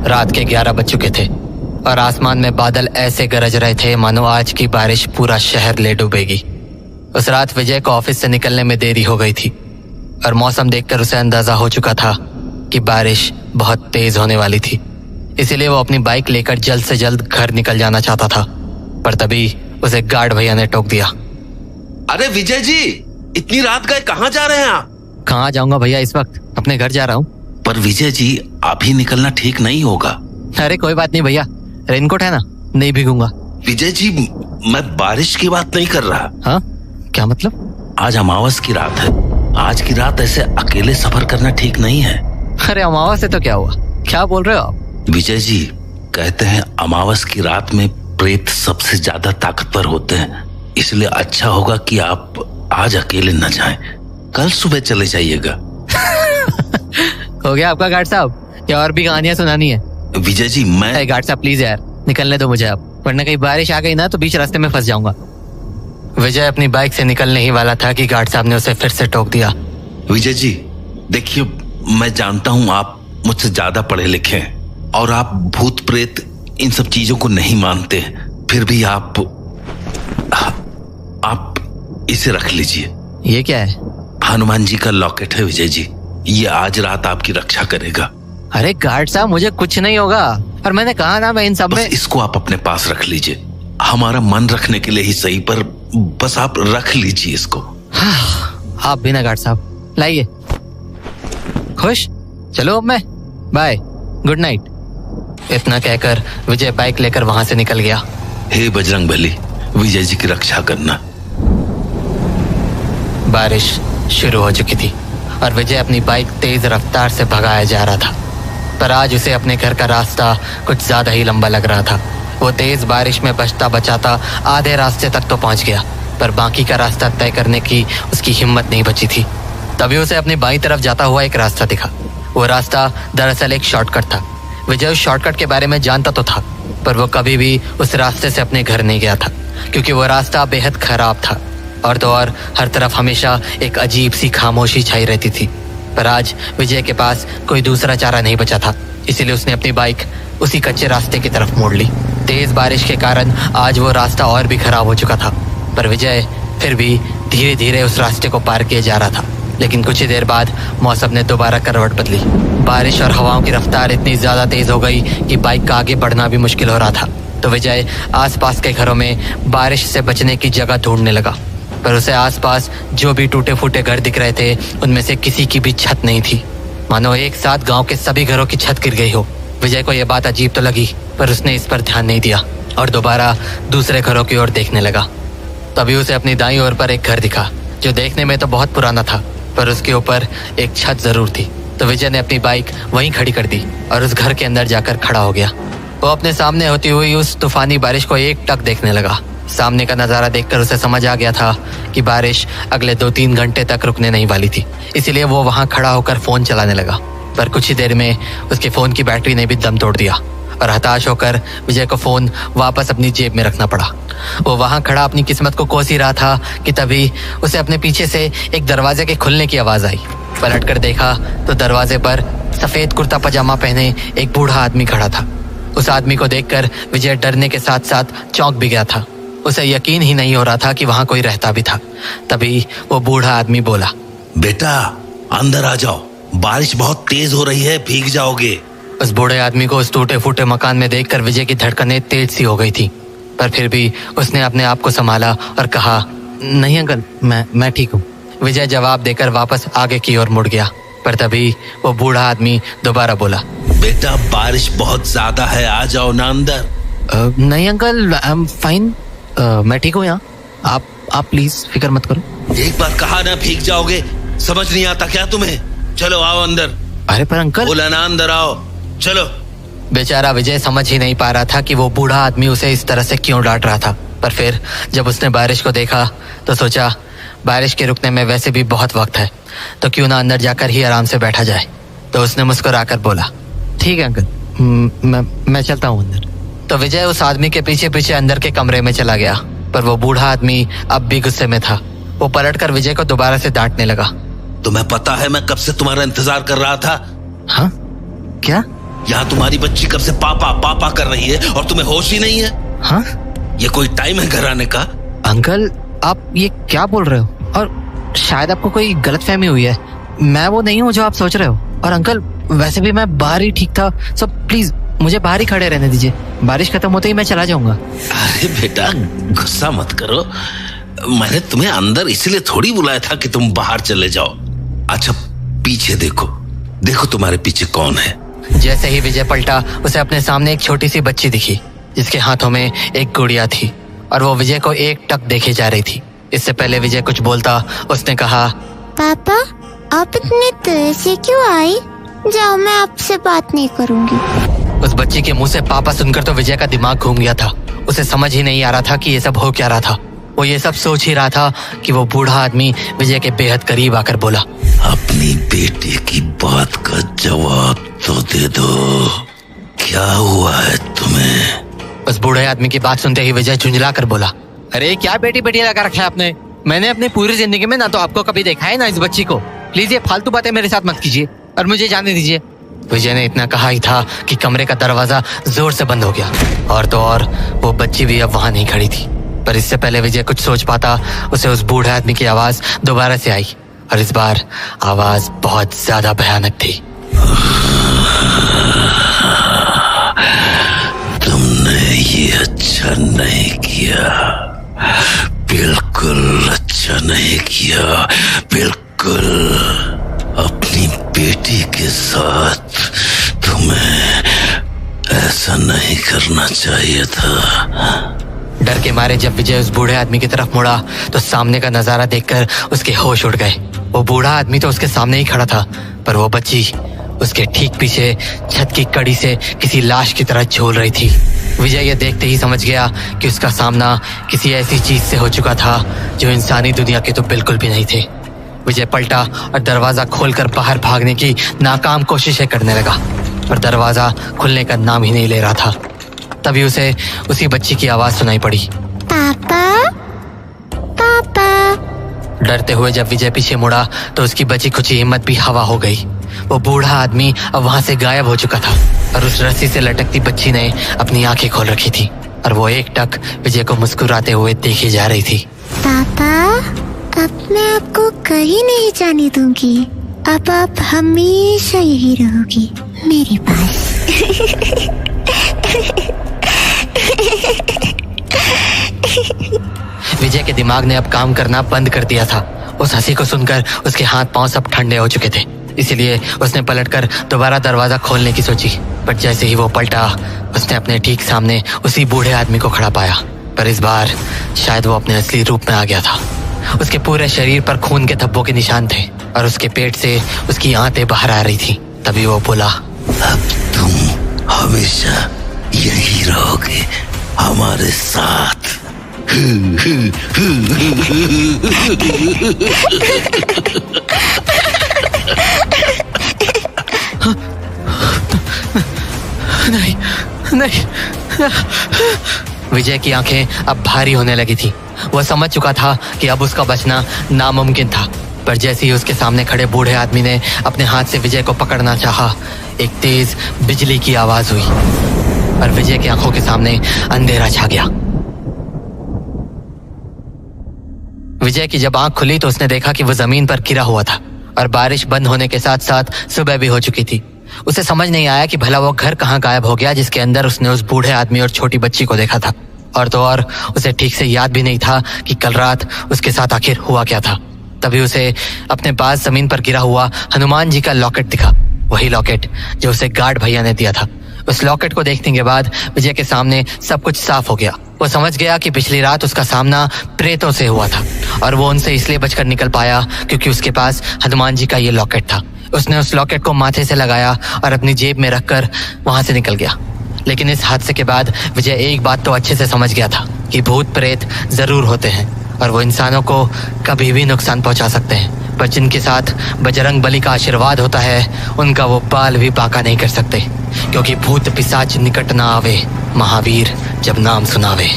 रात के 11 बज चुके थे और आसमान में बादल ऐसे गरज रहे थे मानो आज की बारिश पूरा शहर ले डूबेगी। उस रात विजय को ऑफिस से निकलने में देरी हो गई थी और मौसम देखकर उसे अंदाजा हो चुका था कि बारिश बहुत तेज होने वाली थी। इसीलिए वो अपनी बाइक लेकर जल्द से जल्द घर निकल जाना चाहता था, पर तभी उसे गार्ड भैया ने टोक दिया। अरे विजय जी, इतनी रात गए कहाँ जा रहे हैं आप? कहाँ जाऊंगा भैया, इस वक्त अपने घर जा रहा हूँ। पर विजय जी, अभी निकलना ठीक नहीं होगा। अरे कोई बात नहीं भैया, रेनकोट है ना, नहीं भीगूंगा। विजय जी, मैं बारिश की बात नहीं कर रहा। हाँ, क्या मतलब? आज अमावस की रात है। आज की रात ऐसे अकेले सफर करना ठीक नहीं है। अरे अमावस से तो क्या हुआ, क्या बोल रहे हो आप? विजय जी, कहते हैं अमावस की रात में प्रेत सबसे ज्यादा ताकतवर होते हैं, इसलिए अच्छा होगा कि आप आज अकेले न जाएं, कल सुबह चले जाइएगा। हो गया आपका गार्ड साहब, या और भी कहानियां सुनानी है? विजय जी, मैं गार्ड साहब प्लीज यार, निकलने दो मुझे अब, वरना कहीं बारिश आ गई ना तो बीच रास्ते में फंस जाऊंगा। विजय अपनी बाइक से निकलने ही वाला था कि गार्ड साहब ने उसे फिर से टोक दिया। विजय जी देखिए, मैं जानता हूँ आप मुझसे ज्यादा पढ़े लिखे हैं और आप भूत प्रेत इन सब चीजों को नहीं मानते, फिर भी आप इसे रख लीजिए। ये क्या है? हनुमान जी का लॉकेट है विजय जी, ये आज रात आपकी रक्षा करेगा। अरे गार्ड साहब, मुझे कुछ नहीं होगा, और मैंने कहा ना मैं इन सब में। इसको आप अपने पास रख लीजिए, हमारा मन रखने के लिए ही सही, पर बस आप रख लीजिए इसको। हाँ, आप भी ना गार्ड साहब, लाइए। खुश? चलो अब मैं, बाय, गुड नाइट। इतना कहकर विजय बाइक लेकर वहां से निकल गया। हे बजरंगबली, विजय जी की रक्षा करना। बारिश शुरू हो चुकी थी और विजय अपनी बाइक तेज रफ्तार से भगाया जा रहा था, पर आज उसे अपने घर का रास्ता कुछ ज्यादा ही लंबा लग रहा था। वो तेज बारिश में बचता बचाता आधे रास्ते तक तो पहुंच गया, पर बाकी का रास्ता तय करने की उसकी हिम्मत नहीं बची थी। तभी उसे अपनी बाईं तरफ जाता हुआ एक रास्ता दिखा। वो रास्ता दरअसल एक शॉर्टकट था। विजय उस शॉर्टकट के बारे में जानता तो था, पर वो कभी भी उस रास्ते से अपने घर नहीं गया था, क्योंकि वो रास्ता बेहद खराब था और तो और हर तरफ हमेशा एक अजीब सी खामोशी छाई रहती थी। पर आज विजय के पास कोई दूसरा चारा नहीं बचा था, इसीलिए उसने अपनी बाइक उसी कच्चे रास्ते की तरफ मोड़ ली। तेज बारिश के कारण आज वो रास्ता और भी खराब हो चुका था, पर विजय फिर भी धीरे धीरे उस रास्ते को पार किए जा रहा था। लेकिन कुछ ही देर बाद मौसम ने दोबारा करवट बदली। बारिश और हवाओं की रफ्तार इतनी ज्यादा तेज हो गई कि बाइक का आगे बढ़ना भी मुश्किल हो रहा था। तो विजय आसपास के घरों में बारिश से बचने की जगह ढूंढने लगा, पर उसे आसपास जो भी टूटे फूटे घर दिख रहे थे उनमें से किसी की भी छत नहीं थी, मानो एक साथ गांव के सभी घरों की छत गिर गई हो। विजय को यह बात अजीब तो लगी, पर उसने इस पर ध्यान नहीं दिया और दोबारा दूसरे घरों की ओर देखने लगा। तभी उसे अपनी दाईं ओर पर एक घर दिखा, जो देखने में तो बहुत पुराना था, पर उसके ऊपर एक छत जरूर थी। तो विजय ने अपनी बाइक वहीं खड़ी कर दी और उस घर के अंदर जाकर खड़ा हो गया। वो अपने सामने होती हुई उस तूफानी बारिश को एक टक देखने लगा। सामने का नजारा देखकर उसे समझ आ गया था कि बारिश अगले 2-3 घंटे तक रुकने नहीं वाली थी, इसीलिए वो वहां खड़ा होकर फोन चलाने लगा। पर कुछ ही देर में उसके फोन की बैटरी ने भी दम तोड़ दिया और हताश होकर विजय को फोन वापस अपनी जेब में रखना पड़ा। वो वहां खड़ा अपनी किस्मत को कोस ही रहा था कि तभी उसे अपने पीछे से एक दरवाजे के खुलने की आवाज आई। पलट कर देखा तो दरवाजे पर सफेद कुर्ता पजामा पहने एक बूढ़ा आदमी खड़ा था। उस आदमी को देखकर विजय डरने के साथ साथ चौंक भी गया था। उसे यकीन ही नहीं हो रहा था कि वहां कोई रहता भी था। तभी वो बूढ़ा आदमी बोला, बेटा अंदर आ जाओ, बारिश बहुत तेज हो रही है, भीग जाओगे। उस बूढ़े आदमी को उस टूटे फूटे मकान में देखकर विजय की धड़कनें तेज सी हो गई थी, पर फिर भी उसने अपने आप को संभाला और कहा, नहीं अंकल, मैं ठीक हूँ। विजय जवाब देकर वापस आगे की ओर मुड़ गया, पर तभी वो बूढ़ा आदमी दोबारा बोला, बेटा बारिश बहुत ज्यादा है, आ जाओ ना अंदर। नहीं अंकल, आई एम फाइन, मैं ठीक हूँ यहाँ, आप प्लीज फिक्र मत करो। एक बार कहा ना भीग जाओगे, समझ नहीं आता क्या तुम्हें? चलो आओ अंदर। अरे पर अंकल, बोला ना अंदर आओ, चलो। बेचारा विजय समझ ही नहीं पा रहा था कि वो बूढ़ा आदमी उसे इस तरह से क्यों डांट रहा था। पर फिर जब उसने बारिश को देखा तो सोचा, बारिश के रुकने में वैसे भी बहुत वक्त है, तो क्यों ना अंदर जाकर ही आराम से बैठा जाए। तो उसने मुस्कुराकर बोला, ठीक है अंकल, मैं चलता हूँ अंदर। तो विजय उस आदमी के पीछे पीछे अंदर के कमरे में चला गया, पर वो बूढ़ा आदमी अब भी गुस्से में था। वो पलटकर विजय को दोबारा से डांटने लगा, तुम्हें पता है मैं कब से तुम्हारा इंतजार कर रहा था? हाँ क्या? यहाँ तुम्हारी बच्ची कब से पापा पापा कर रही है और तुम्हें होश ही नहीं है? हाँ ये कोई टाइम है घर आने का? अंकल, आप ये क्या बोल रहे हो? और शायद आपको कोई गलतफहमी हुई है। मैं वो नहीं हूँ जो आप सोच रहे हो। और अंकल, वैसे भी मैं बाहर ही ठीक था, सो प्लीज मुझे बाहर ही खड़े रहने दीजिए। बारिश खत्म होते ही मैं चला जाऊंगा। अरे बेटा, गुस्सा मत करो। मैंने तुम्हें अंदर इसलिए थोड़ी बुलाया था कि तुम बाहर चले जाओ। अच्छा, पीछे देखो, देखो तुम्हारे पीछे कौन है। जैसे ही विजय पलटा, उसे अपने सामने एक छोटी सी बच्ची दिखी जिसके हाथों में एक गुड़िया थी और वो विजय को एक टक देखे जा रही थी। इससे पहले विजय कुछ बोलता, उसने कहा, पापा आप इतने देर से क्यों आई? जाओ, मैं आपसे बात नहीं करूंगी। उस बच्ची के मुंह से पापा सुनकर तो विजय का दिमाग घूम गया था। उसे समझ ही नहीं आ रहा था कि ये सब हो क्या रहा था। वो ये सब सोच ही रहा था कि वो बूढ़ा आदमी विजय के बेहद करीब आकर बोला, अपनी बेटे की बात का जवाब तो दे दो, क्या हुआ है तुम्हें? उस बूढ़े आदमी की बात सुनते ही विजय झुंझला कर बोला, अरे क्या बेटी बेटी लगा रखा है आपने? मैंने अपनी पूरी जिंदगी में ना तो आपको कभी देखा है ना इस बच्ची को। प्लीज ये फालतू बातें मेरे साथ मत कीजिए और मुझे जाने दीजिए। विजय ने इतना कहा ही था कि कमरे का दरवाजा जोर से बंद हो गया। और तो और वो बच्ची भी अब वहां नहीं खड़ी थी। पर इससे पहले विजय कुछ सोच पाता, उसे उस बूढ़े आदमी की आवाज दोबारा से आई और इस बार आवाज बहुत ज्यादा भयानक थी। तुमने ये अच्छा नहीं किया, बिल्कुल अच्छा नहीं किया, बिल्कुल। अपनी बेटी के साथ तुम्हें ऐसा नहीं करना चाहिए था। डर के मारे जब विजय उस बूढ़े आदमी की तरफ मुड़ा तो सामने का नजारा देखकर उसके होश उड़ गए। वो बूढ़ा आदमी तो उसके सामने ही खड़ा था, पर वो बच्ची उसके ठीक पीछे छत की कड़ी से किसी लाश की तरह झूल रही थी। विजय ये देखते ही समझ गया कि उसका सामना किसी ऐसी चीज से हो चुका था जो इंसानी दुनिया के तो बिल्कुल भी नहीं थे। विजय पलटा और दरवाजा खोलकर बाहर भागने की नाकाम कोशिशें करने लगा, पर दरवाजा खुलने का नाम ही नहीं ले रहा था। तभी उसे उसी बच्ची की आवाज सुनाई पड़ी, पापा पापा। डरते हुए जब विजय पीछे मुड़ा तो उसकी बची खुची हिम्मत भी हवा हो गई। वो बूढ़ा आदमी अब वहां से गायब हो चुका था और उस रस्सी से लटकती बच्ची ने अपनी आंखें खोल रखी थी और वो एक टक विजय को मुस्कुराते हुए देखी जा रही थी। पापा, अब मैं आपको कहीं नहीं जाने दूंगी। अब आप हमेशा यही रहोगी मेरे पास। विजय के दिमाग ने अब काम करना बंद कर दिया था। उस हंसी को सुनकर उसके हाथ पांव सब ठंडे हो चुके थे, इसीलिए उसने पलटकर दोबारा दरवाजा खोलने की सोची। पर जैसे ही वो पलटा, उसने अपने ठीक सामने उसी बूढ़े आदमी को खड़ा पाया। पर इस बार शायद वो अपने असली रूप में आ गया था। उसके पूरे शरीर पर खून के धब्बों के निशान थे और उसके पेट से उसकी आंतें बाहर आ रही थी। तभी वो बोला, अब तुम हमेशा यही रहोगे हमारे साथ। नहीं नहीं। विजय की आंखें अब भारी होने लगी थी। वह समझ चुका था कि अब उसका बचना नामुमकिन था। पर जैसे ही उसके सामने खड़े बूढ़े आदमी ने अपने हाथ से विजय को पकड़ना चाहा, एक तेज बिजली की आवाज हुई और विजय की आंखों के सामने अंधेरा छा गया। विजय की जब आंख खुली तो उसने देखा कि वो जमीन पर गिरा हुआ था और बारिश बंद होने के साथ साथ सुबह भी हो चुकी थी। उसे समझ नहीं आया कि भला वो घर कहाँ गायब हो गया जिसके अंदर उसने उस बूढ़े आदमी और छोटी बच्ची को देखा था। और तो और उसे ठीक से याद भी नहीं था कि कल रात उसके साथ आखिर हुआ क्या था। तभी उसे अपने पास जमीन पर गिरा हुआ हनुमान जी का लॉकेट दिखा, वही लॉकेट जो उसे गार्ड भैया ने दिया था। उस लॉकेट को देखने के बाद विजय के सामने सब कुछ साफ हो गया। वो समझ गया कि पिछली रात उसका सामना प्रेतों से हुआ था और वो उनसे इसलिए बचकर निकल पाया क्योंकि उसके पास हनुमान जी का ये लॉकेट था। उसने उस लॉकेट को माथे से लगाया और अपनी जेब में रखकर वहां से निकल गया। लेकिन इस हादसे के बाद विजय एक बात तो अच्छे से समझ गया था कि भूत प्रेत जरूर होते हैं और वो इंसानों को कभी भी नुकसान पहुंचा सकते हैं, पर जिनके साथ बजरंग बली का आशीर्वाद होता है उनका वो बाल भी बांका नहीं कर सकते, क्योंकि भूत पिशाच निकट ना आवे, महावीर जब नाम सुनावे।